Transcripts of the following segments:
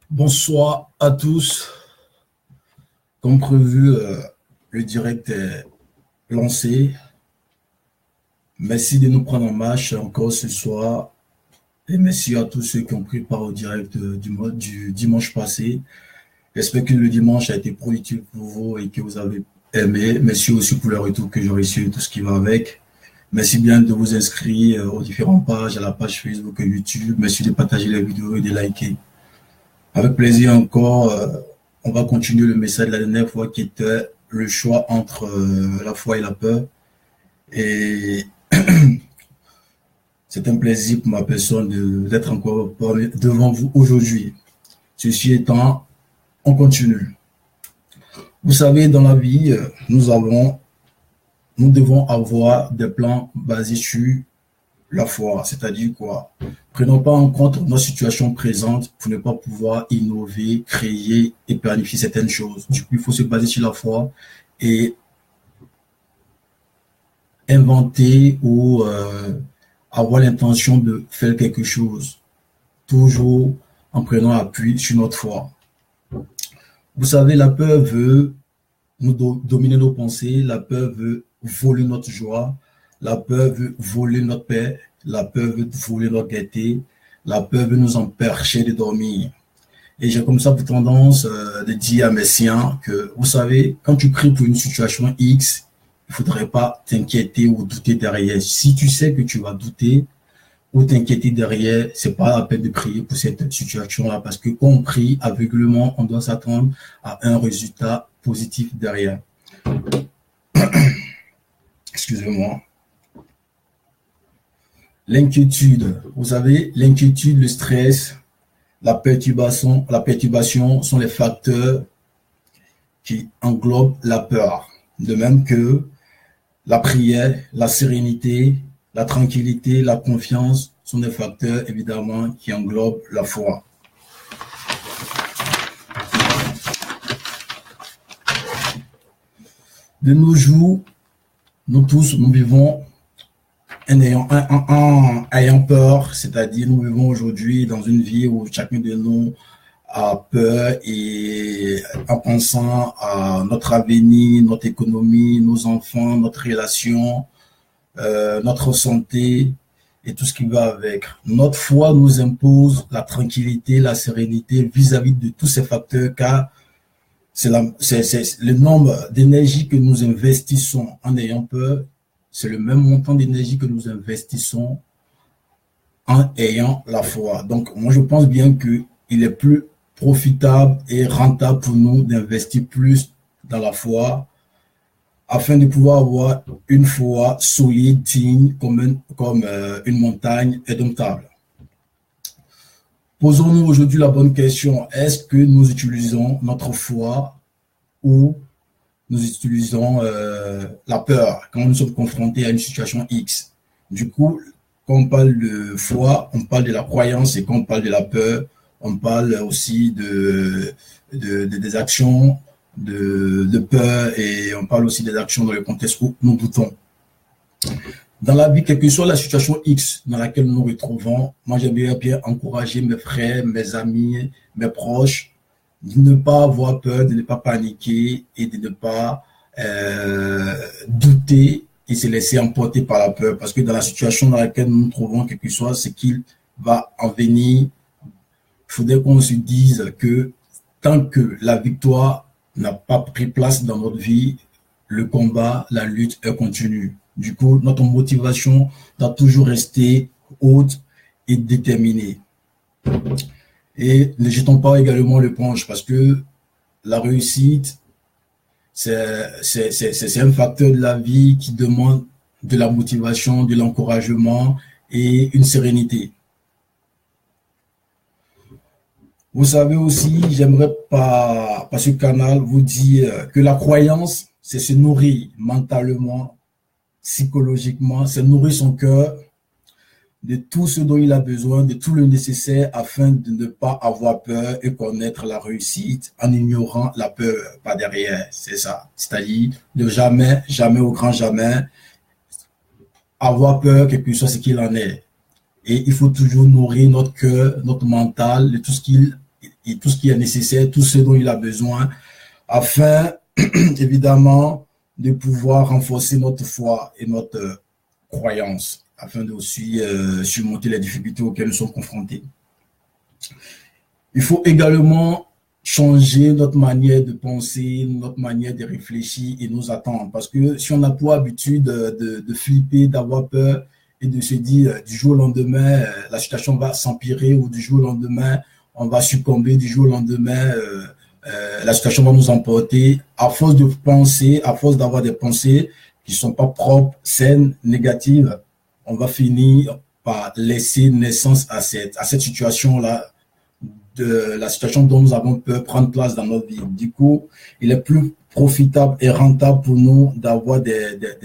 Bonsoir à tous. Comme prévu, le direct est lancé. Merci de nous prendre en marche encore ce soir. Et merci à tous ceux qui ont pris part au direct du dimanche passé. J'espère que le dimanche a été productif pour vous et que vous avez aimé. Merci aussi pour le retour que j'ai reçu et tout ce qui va avec. Merci bien de vous inscrire aux différentes pages, à la page Facebook et YouTube. Merci de partager les vidéos et de liker. Avec plaisir encore, on va continuer le message de la dernière fois qui était le choix entre la foi et la peur. Et c'est un plaisir pour ma personne d'être encore devant vous aujourd'hui. Ceci étant, on continue. Vous savez, dans la vie, nous devons avoir des plans basés sur la foi, c'est-à-dire quoi? Prenons pas en compte nos situations présentes pour ne pas pouvoir innover, créer et planifier certaines choses. Du coup, il faut se baser sur la foi et inventer ou avoir l'intention de faire quelque chose, toujours en prenant appui sur notre foi. Vous savez, la peur veut nous dominer nos pensées, la peur veut voler notre joie, la peur veut voler notre paix, la peur veut voler notre gaieté, la peur veut nous empêcher de dormir. Et j'ai comme ça pour tendance de dire à mes siens que, vous savez, quand tu pries pour une situation X, il ne faudrait pas t'inquiéter ou douter derrière. Si tu sais que tu vas douter ou t'inquiéter derrière, c'est pas la peine de prier pour cette situation-là parce que quand on prie aveuglément, on doit s'attendre à un résultat positif derrière. Excusez-moi. L'inquiétude, vous savez, l'inquiétude, le stress, la perturbation sont les facteurs qui englobent la peur. De même que la prière, la sérénité, la tranquillité, la confiance sont des facteurs évidemment qui englobent la foi. De nos jours, nous tous, nous vivons en ayant peur, c'est-à-dire nous vivons aujourd'hui dans une vie où chacun de nous a peur et en pensant à notre avenir, notre économie, nos enfants, notre relation, notre santé et tout ce qui va avec. Notre foi nous impose la tranquillité, la sérénité vis-à-vis de tous ces facteurs car c'est le nombre d'énergie que nous investissons en ayant peur. C'est le même montant d'énergie que nous investissons en ayant la foi. Donc, moi, je pense bien qu'il est plus profitable et rentable pour nous d'investir plus dans la foi afin de pouvoir avoir une foi solide, digne, comme une montagne indomptable. Posons-nous aujourd'hui la bonne question. Est-ce que nous utilisons notre foi ou nous utilisons la peur quand nous sommes confrontés à une situation X. Du coup, quand on parle de foi, on parle de la croyance et quand on parle de la peur, on parle aussi des actions de peur et on parle aussi des actions dans le contexte où nous doutons. Dans la vie, quelle que soit la situation X dans laquelle nous nous retrouvons, moi j'aimerais bien encourager mes frères, mes amis, mes proches de ne pas avoir peur, de ne pas paniquer et de ne pas douter et se laisser emporter par la peur. Parce que dans la situation dans laquelle nous nous trouvons, quel que soit ce qu'il va en venir, il faudrait qu'on se dise que tant que la victoire n'a pas pris place dans notre vie, le combat, la lutte est continue. Du coup, notre motivation doit toujours rester haute et déterminée. Et ne jetons pas également l'éponge parce que la réussite, c'est un facteur de la vie qui demande de la motivation, de l'encouragement et une sérénité. Vous savez aussi, j'aimerais par ce canal vous dire que la croyance, c'est se nourrir mentalement, psychologiquement, c'est nourrir son cœur de tout ce dont il a besoin, de tout le nécessaire afin de ne pas avoir peur et connaître la réussite en ignorant la peur par derrière. C'est ça. C'est-à-dire de jamais, jamais au grand jamais avoir peur, quel que soit ce qu'il en est. Et il faut toujours nourrir notre cœur, notre mental, de tout ce qu'il et tout ce qui est nécessaire, tout ce dont il a besoin, afin, évidemment, de pouvoir renforcer notre foi et notre croyance, afin de aussi surmonter les difficultés auxquelles nous sommes confrontés. Il faut également changer notre manière de penser, notre manière de réfléchir et nos attentes. Parce que si on a pour habitude de flipper, d'avoir peur et de se dire du jour au lendemain, la situation va s'empirer, ou du jour au lendemain, on va succomber, du jour au lendemain, la situation va nous emporter, à force de penser, à force d'avoir des pensées qui ne sont pas propres, saines, négatives, on va finir par laisser naissance à cette situation-là, de la situation dont nous avons peur prendre place dans notre vie. Du coup, il est plus profitable et rentable pour nous d'avoir des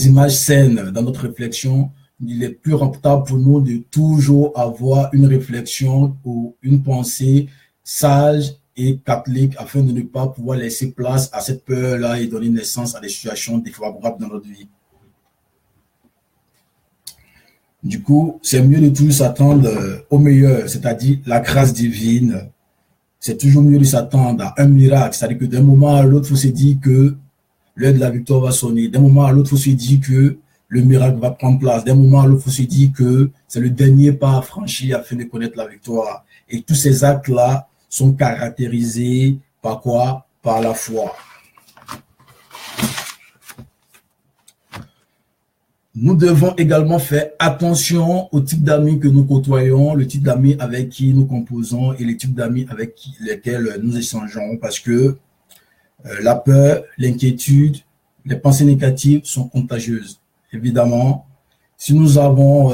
images saines dans notre réflexion. Il est plus rentable pour nous de toujours avoir une réflexion ou une pensée sage et catholique, afin de ne pas pouvoir laisser place à cette peur-là et donner naissance à des situations défavorables dans notre vie. Du coup, c'est mieux de toujours s'attendre au meilleur, c'est-à-dire la grâce divine. C'est toujours mieux de s'attendre à un miracle, c'est-à-dire que d'un moment à l'autre, il faut se dire que l'heure de la victoire va sonner. D'un moment à l'autre, il faut se dire que le miracle va prendre place. D'un moment à l'autre, il faut se dire que c'est le dernier pas à franchir afin de connaître la victoire. Et tous ces actes-là sont caractérisés par quoi? Par la foi. Nous devons également faire attention au type d'amis que nous côtoyons, le type d'amis avec qui nous composons et les types d'amis avec lesquels nous échangeons, parce que la peur, l'inquiétude, les pensées négatives sont contagieuses. Évidemment, si nous sommes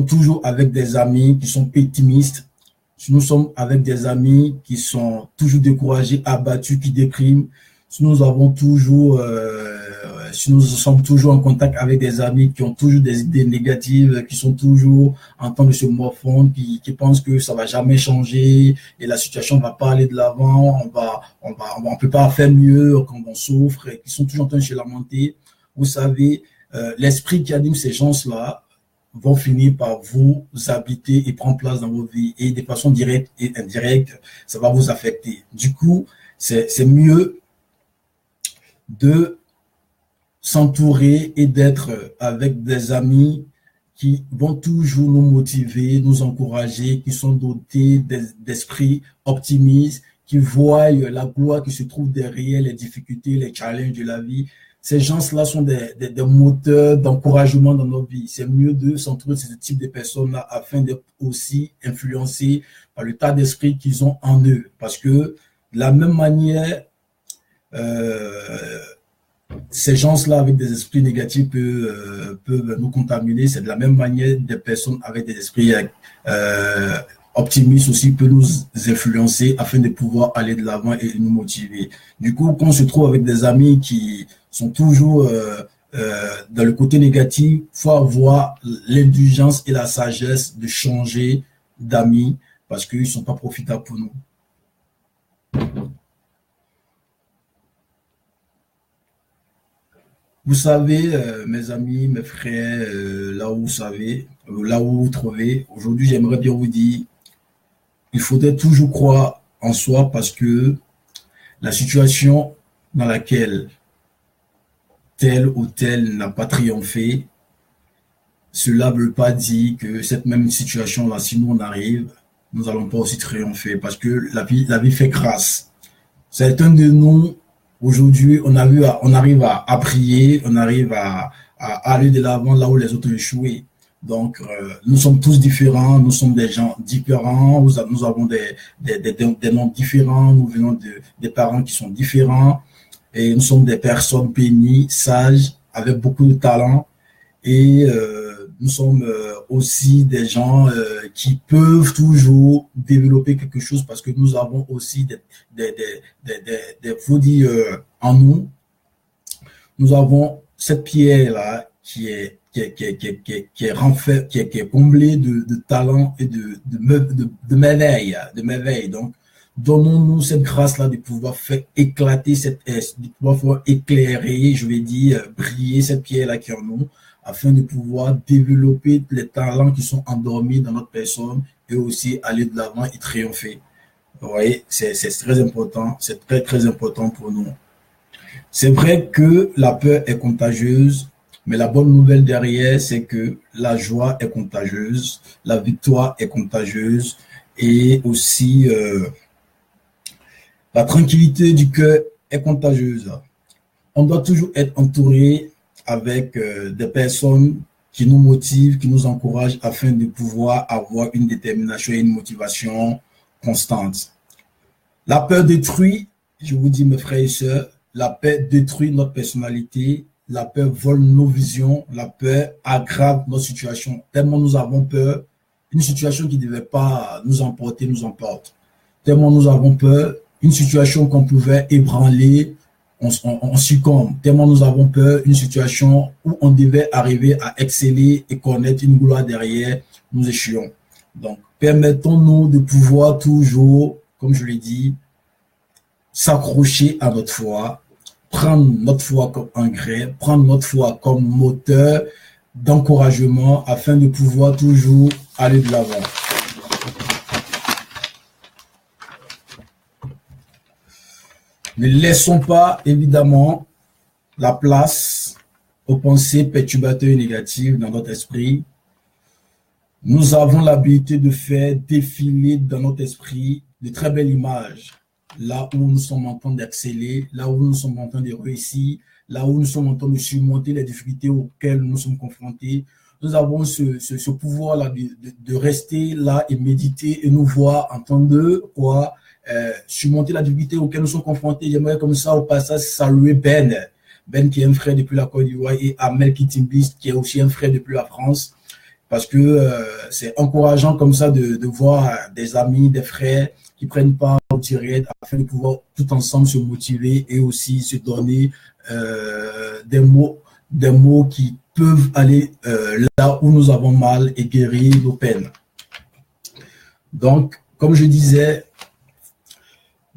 toujours avec des amis qui sont pessimistes, si nous sommes avec des amis qui sont toujours découragés, abattus, qui dépriment, si nous sommes toujours en contact avec des amis qui ont toujours des idées négatives, qui sont toujours en train de se morfondre, qui pensent que ça va jamais changer et la situation va pas aller de l'avant, on peut pas faire mieux quand on souffre, et qui sont toujours en train de se lamenter. Vous savez, l'esprit qui anime ces gens-là vont finir par vous habiter et prendre place dans vos vies, et de façon directe et indirecte, ça va vous affecter. Du coup, c'est mieux de s'entourer et d'être avec des amis qui vont toujours nous motiver, nous encourager, qui sont dotés d'esprit optimiste, qui voient la gloire qui se trouve derrière les difficultés, les challenges de la vie. Ces gens-là sont des moteurs d'encouragement dans nos vies. C'est mieux de s'entourer de ce type de personnes-là afin d'être aussi influencés par le tas d'esprit qu'ils ont en eux. Parce que de la même manière, ces gens-là avec des esprits négatifs peuvent nous contaminer. C'est de la même manière, des personnes avec des esprits optimistes aussi peuvent nous influencer afin de pouvoir aller de l'avant et nous motiver. Du coup, quand on se trouve avec des amis qui sont toujours dans le côté négatif, il faut avoir l'indulgence et la sagesse de changer d'amis, parce qu'ils ne sont pas profitables pour nous. Vous savez, mes amis, mes frères, là où vous savez, là où vous trouvez, aujourd'hui, j'aimerais bien vous dire, il faudrait toujours croire en soi, parce que la situation dans laquelle tel ou tel n'a pas triomphé, cela ne veut pas dire que cette même situation-là, si nous on arrive, nous n'allons pas aussi triompher, parce que la vie fait grâce. Certains de nous, aujourd'hui, on arrive à prier, on arrive à aller de l'avant là où les autres ont échoué. Donc, nous sommes tous différents, nous sommes des gens différents, nous avons des noms différents, nous venons des parents qui sont différents, et nous sommes des personnes bénies, sages, avec beaucoup de talent, et nous sommes aussi des gens qui peuvent toujours développer quelque chose, parce que nous avons aussi des faudis en nous. Nous avons cette pierre-là qui est comblée de talent et de merveilles. Donc, donnons-nous cette grâce-là de pouvoir faire éclater de pouvoir faire éclairer, je vais dire, briller cette pierre-là qui est en nous, afin de pouvoir développer les talents qui sont endormis dans notre personne et aussi aller de l'avant et triompher. Vous voyez, c'est très important, c'est très, très important pour nous. C'est vrai que la peur est contagieuse, mais la bonne nouvelle derrière, c'est que la joie est contagieuse, la victoire est contagieuse et aussi la tranquillité du cœur est contagieuse. On doit toujours être entouré avec des personnes qui nous motivent, qui nous encouragent afin de pouvoir avoir une détermination et une motivation constante. La peur détruit, je vous dis mes frères et sœurs, la peur détruit notre personnalité, la peur vole nos visions, la peur aggrave notre situation. Tellement nous avons peur, une situation qui ne devait pas nous emporter, nous emporte. Tellement nous avons peur, une situation qu'on pouvait ébranler, on succombe. Tellement nous avons peur, une situation où on devait arriver à exceller et connaître une gloire derrière, nous échouons. Donc, permettons-nous de pouvoir toujours, comme je l'ai dit, s'accrocher à notre foi, prendre notre foi comme engrais, prendre notre foi comme moteur d'encouragement afin de pouvoir toujours aller de l'avant. Ne laissons pas, évidemment, la place aux pensées perturbatrices et négatives dans notre esprit. Nous avons l'habilité de faire défiler dans notre esprit de très belles images, là où nous sommes en train d'exceller, là où nous sommes en train de réussir, là où nous sommes en train de surmonter les difficultés auxquelles nous sommes confrontés. Nous avons ce pouvoir-là de rester là et méditer et nous voir en train de quoi surmonter la difficulté auxquelles nous sommes confrontés. J'aimerais comme ça au passage saluer Ben qui est un frère depuis la Côte d'Ivoire et Amel Kitimbis qui est aussi un frère depuis la France. Parce que c'est encourageant comme ça de voir des amis, des frères qui prennent part au direct afin de pouvoir tout ensemble se motiver et aussi se donner des mots qui peuvent aller là où nous avons mal et guérir nos peines. Donc, comme je disais,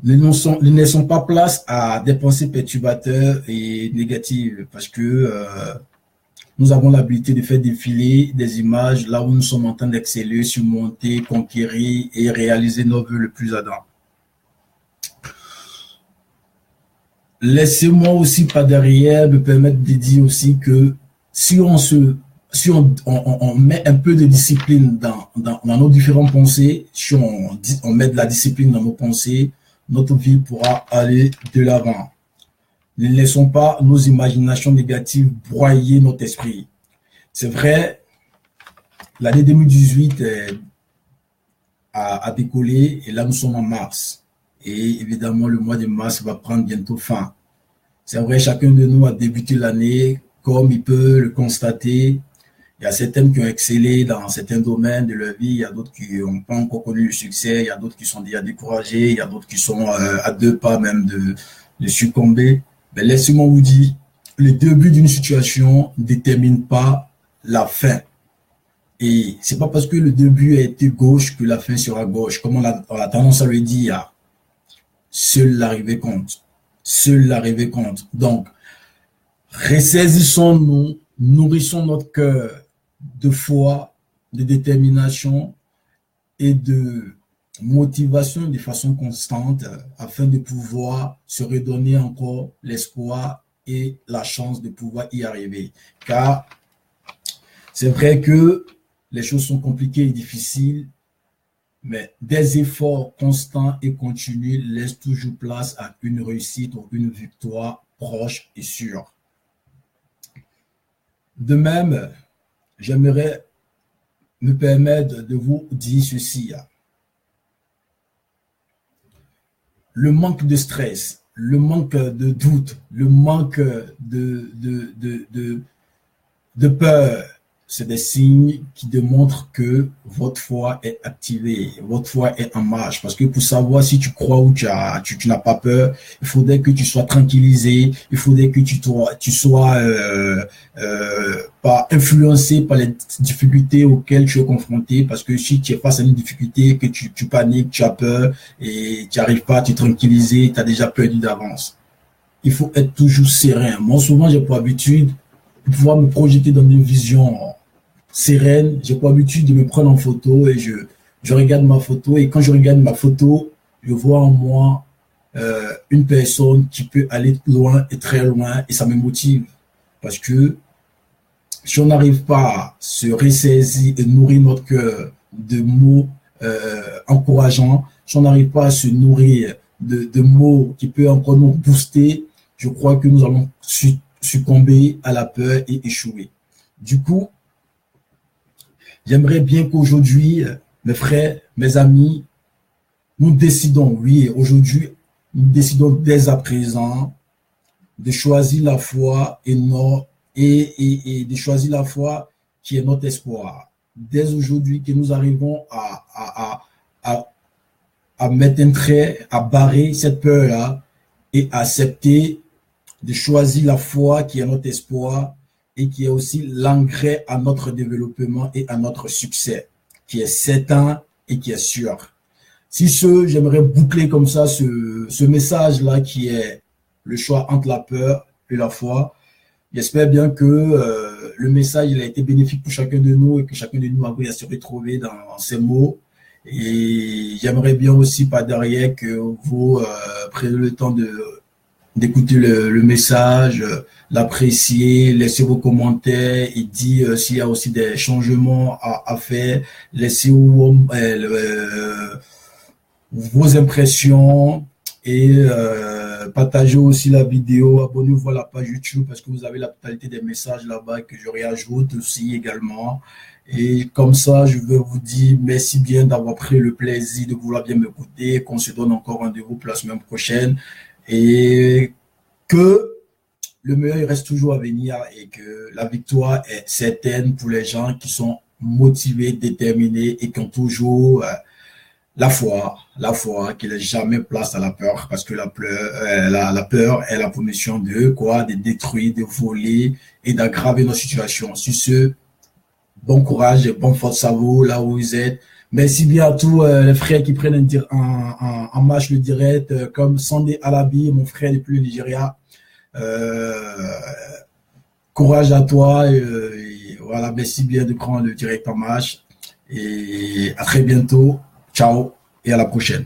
ne laissons pas place à des pensées perturbatrices et négatives parce que nous avons l'habilité de faire défiler des images là où nous sommes en train d'exceller, surmonter, conquérir et réaliser nos vœux le plus ardents. Laissez-moi aussi par derrière me permettre de dire aussi que si on met un peu de discipline dans nos différentes pensées, si on met de la discipline dans nos pensées, notre vie pourra aller de l'avant. Ne laissons pas nos imaginations négatives broyer notre esprit. C'est vrai, l'année 2018 a décollé et là nous sommes en mars. Et évidemment, le mois de mars va prendre bientôt fin. C'est vrai, chacun de nous a débuté l'année comme il peut le constater. Il y a certains qui ont excellé dans certains domaines de leur vie, il y a d'autres qui n'ont pas encore connu le succès, il y a d'autres qui sont déjà découragés, il y a d'autres qui sont à 2 pas même de succomber. Mais laissez-moi vous dire, le début d'une situation ne détermine pas la fin. Et c'est pas parce que le début a été gauche que la fin sera gauche. Comme on a tendance à le dire, seule l'arrivée compte. Seule l'arrivée compte. Donc, ressaisissons-nous, nourrissons notre cœur de foi, de détermination et de motivation de façon constante afin de pouvoir se redonner encore l'espoir et la chance de pouvoir y arriver. Car c'est vrai que les choses sont compliquées et difficiles, mais des efforts constants et continus laissent toujours place à une réussite ou une victoire proche et sûre. De même, j'aimerais me permettre de vous dire ceci. Le manque de stress, le manque de doute, le manque de peur, c'est des signes qui démontrent que votre foi est activée, votre foi est en marche. Parce que pour savoir si tu crois ou tu n'as pas peur, il faudrait que tu sois tranquillisé, il faudrait que tu sois pas influencé par les difficultés auxquelles tu es confronté. Parce que si tu es face à une difficulté, que tu paniques, tu as peur et tu n'arrives pas à te tranquilliser, tu as déjà perdu d'avance. Il faut être toujours serein. Moi, souvent, j'ai pour habitude de pouvoir me projeter dans une vision sereine. J'ai pour habitude de me prendre en photo et je regarde ma photo et quand je regarde ma photo, je vois en moi une personne qui peut aller loin et très loin et ça me motive parce que si on n'arrive pas à se ressaisir et nourrir notre cœur de mots encourageants, si on n'arrive pas à se nourrir de mots qui peuvent encore nous booster, je crois que nous allons succomber à la peur et échouer. Du coup, j'aimerais bien qu'aujourd'hui, mes frères, mes amis, nous décidons, oui, aujourd'hui, nous décidons dès à présent de choisir la foi et de choisir la foi qui est notre espoir. Dès aujourd'hui que nous arrivons à mettre un trait, à barrer cette peur-là et accepter de choisir la foi qui est notre espoir et qui est aussi l'engrais à notre développement et à notre succès, qui est certain et qui est sûr. Si j'aimerais boucler comme ça ce message-là qui est le choix entre la peur et la foi. J'espère bien que le message il a été bénéfique pour chacun de nous et que chacun de nous a pu se retrouver dans ces mots. Et j'aimerais bien aussi par derrière que vous preniez le temps d'écouter le message, l'apprécier, laisser vos commentaires et dire s'il y a aussi des changements à faire, laissez vos impressions et partagez aussi la vidéo, abonnez-vous à la page YouTube parce que vous avez la totalité des messages là-bas que je réajoute aussi également. Et comme ça, je veux vous dire merci bien d'avoir pris le plaisir de vouloir bien m'écouter, qu'on se donne encore rendez-vous pour la semaine prochaine et que le meilleur reste toujours à venir et que la victoire est certaine pour les gens qui sont motivés, déterminés et qui ont toujours la foi qui n'est jamais place à la peur parce que la peur est la permission de quoi, de détruire, de voler et d'aggraver nos situations. Sur ce, bon courage et bonne force à vous là où vous êtes. Merci bien à tous les frères qui prennent en match le direct comme Sandé Alabi, mon frère depuis le Nigeria. Courage à toi et voilà, merci bien de prendre le direct en match et à très bientôt. Ciao et à la prochaine.